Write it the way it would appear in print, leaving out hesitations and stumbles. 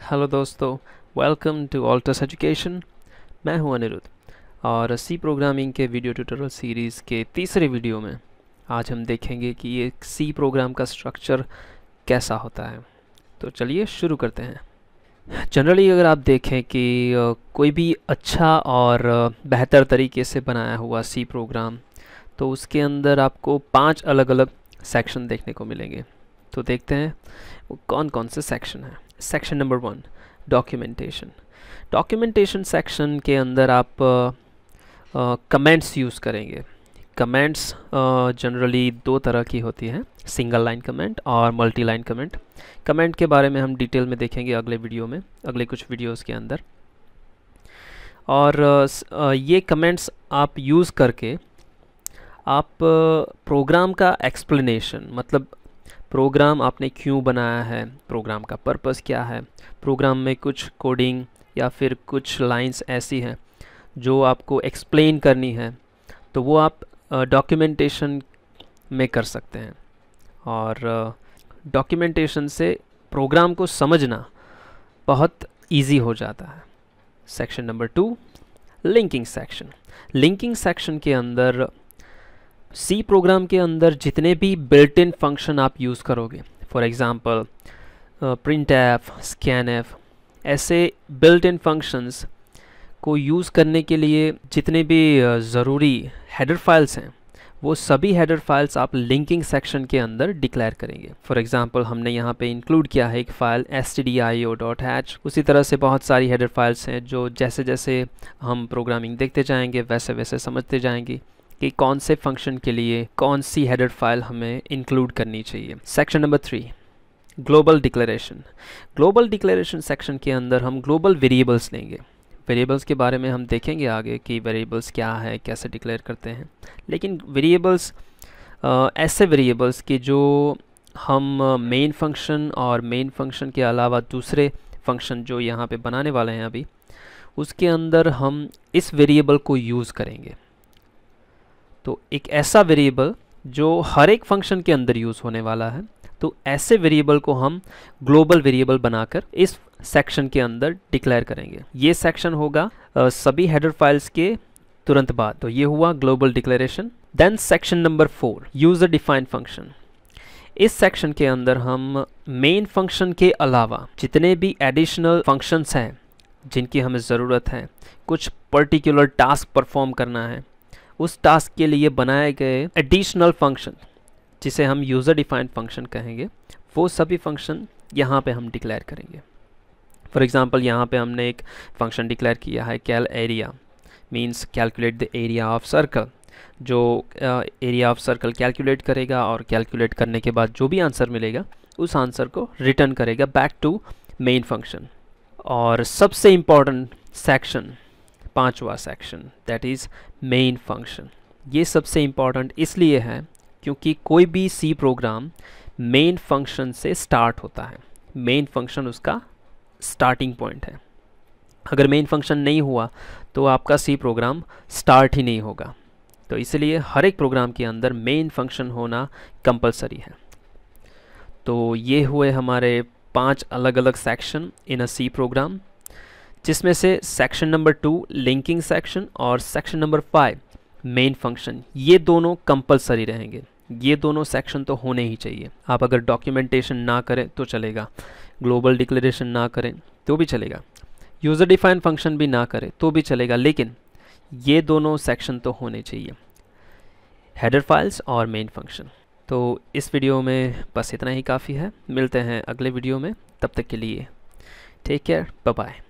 Hello दोस्तों, welcome to Altus education. मैं हूं अनिरुद्ध और सी प्रोग्रामिंग के वीडियो ट्यूटोरियल सीरीज़ के तीसरे वीडियो में आज हम देखेंगे कि ये सी प्रोग्राम का स्ट्रक्चर कैसा होता है। तो चलिए शुरू करते हैं। जनरली अगर आप देखें कि कोई भी अच्छा और बेहतर तरीके से बनाया हुआ सी प्रोग्राम, तो उसके अंदर आपको 5 अलग अलग सेक्शन देखने को मिलेंगे। तो देखते हैं वो कौन कौन से सेक्शन हैं। Section number 1, documentation. Documentation section के अंदर आप कमेंट्स यूज़ करेंगे। कमेंट्स जनरली 2 तरह की होती हैं, सिंगल लाइन कमेंट और मल्टी लाइन कमेंट। कमेंट के बारे में हम डिटेल में देखेंगे अगले वीडियो में, अगले कुछ वीडियोस के अंदर। और ये कमेंट्स आप यूज़ करके आप प्रोग्राम का एक्सप्लेनेशन, मतलब प्रोग्राम आपने क्यों बनाया है, प्रोग्राम का पर्पस क्या है, प्रोग्राम में कुछ कोडिंग या फिर कुछ लाइंस ऐसी हैं जो आपको एक्सप्लेन करनी है, तो वो आप डॉक्यूमेंटेशन में कर सकते हैं। और डॉक्यूमेंटेशन से प्रोग्राम को समझना बहुत इजी हो जाता है। Section number 2, linking section. Linking section के अंदर सी प्रोग्राम के अंदर जितने भी बिल्ट इन फंक्शन आप यूज़ करोगे, फॉर एग्ज़ाम्पल प्रिंटफ, स्कैनफ, ऐसे बिल्ट इन फंक्शंस को यूज़ करने के लिए जितने भी ज़रूरी हेडर फाइल्स हैं, वो सभी हेडर फाइल्स आप लिंकिंग सेक्शन के अंदर डिक्लेयर करेंगे। फॉर एग्ज़ाम्पल हमने यहाँ पे इंक्लूड किया है एक फ़ाइल stdio.h। उसी तरह से बहुत सारी हेडर फाइल्स हैं जो जैसे जैसे हम प्रोग्रामिंग देखते जाएंगे वैसे वैसे समझते जाएंगे कि कौन से फंक्शन के लिए कौन सी हेडर फाइल हमें इंक्लूड करनी चाहिए। Section number 3, global declaration. Global declaration section के अंदर हम ग्लोबल वेरिएबल्स लेंगे। वेरिएबल्स के बारे में हम देखेंगे आगे कि वेरिएबल्स क्या है, कैसे डिक्लेयर करते हैं। लेकिन वेरिएबल्स ऐसे वेरिएबल्स के जो हम मेन फंक्शन और मेन फंक्शन के अलावा दूसरे फंक्शन जो यहाँ पे बनाने वाले हैं अभी, उसके अंदर हम इस वेरिएबल को यूज़ करेंगे। तो एक ऐसा वेरिएबल जो हर एक फंक्शन के अंदर यूज़ होने वाला है, तो ऐसे वेरिएबल को हम ग्लोबल वेरिएबल बनाकर इस सेक्शन के अंदर डिक्लेयर करेंगे। ये सेक्शन होगा सभी हेडर फाइल्स के तुरंत बाद। तो ये हुआ global declaration. Then section number 4, user defined function. इस सेक्शन के अंदर हम मेन फंक्शन के अलावा जितने भी एडिशनल फंक्शंस हैं जिनकी हमें ज़रूरत है, कुछ पर्टिकुलर टास्क परफॉर्म करना है, उस टास्क के लिए बनाए गए एडिशनल फंक्शन जिसे हम यूज़र डिफाइंड फंक्शन कहेंगे, वो सभी फंक्शन यहाँ पे हम डिक्लेयर करेंगे। फॉर एग्ज़ाम्पल यहाँ पे हमने एक फंक्शन डिक्लेयर किया है cal area, means calculate the area of circle, जो एरिया ऑफ सर्कल कैलकुलेट करेगा और कैलकुलेट करने के बाद जो भी आंसर मिलेगा उस आंसर को रिटर्न करेगा बैक टू मेन फंक्शन। और सबसे इम्पॉर्टेंट सेक्शन, 5वां section, that is main function. ये सबसे इम्पॉर्टेंट इसलिए है क्योंकि कोई भी सी प्रोग्राम मेन फंक्शन से स्टार्ट होता है। मेन फंक्शन उसका स्टार्टिंग पॉइंट है। अगर मेन फंक्शन नहीं हुआ तो आपका सी प्रोग्राम स्टार्ट ही नहीं होगा। तो इसलिए हर एक प्रोग्राम के अंदर मेन फंक्शन होना कंपलसरी है। तो ये हुए हमारे 5 अलग अलग section in a C program, जिसमें से सेक्शन नंबर 2 लिंकिंग सेक्शन और सेक्शन नंबर 5 मेन फंक्शन, ये दोनों कंपलसरी रहेंगे। ये दोनों सेक्शन तो होने ही चाहिए। आप अगर डॉक्यूमेंटेशन ना करें तो चलेगा, ग्लोबल डिक्लेरेशन ना करें तो भी चलेगा, यूज़र डिफाइंड फंक्शन भी ना करें तो भी चलेगा, लेकिन ये दोनों सेक्शन तो होने चाहिए, हेडर फाइल्स और मेन फंक्शन। तो इस वीडियो में बस इतना ही काफ़ी है। मिलते हैं अगले वीडियो में, तब तक के लिए टेक केयर, बाय बाय।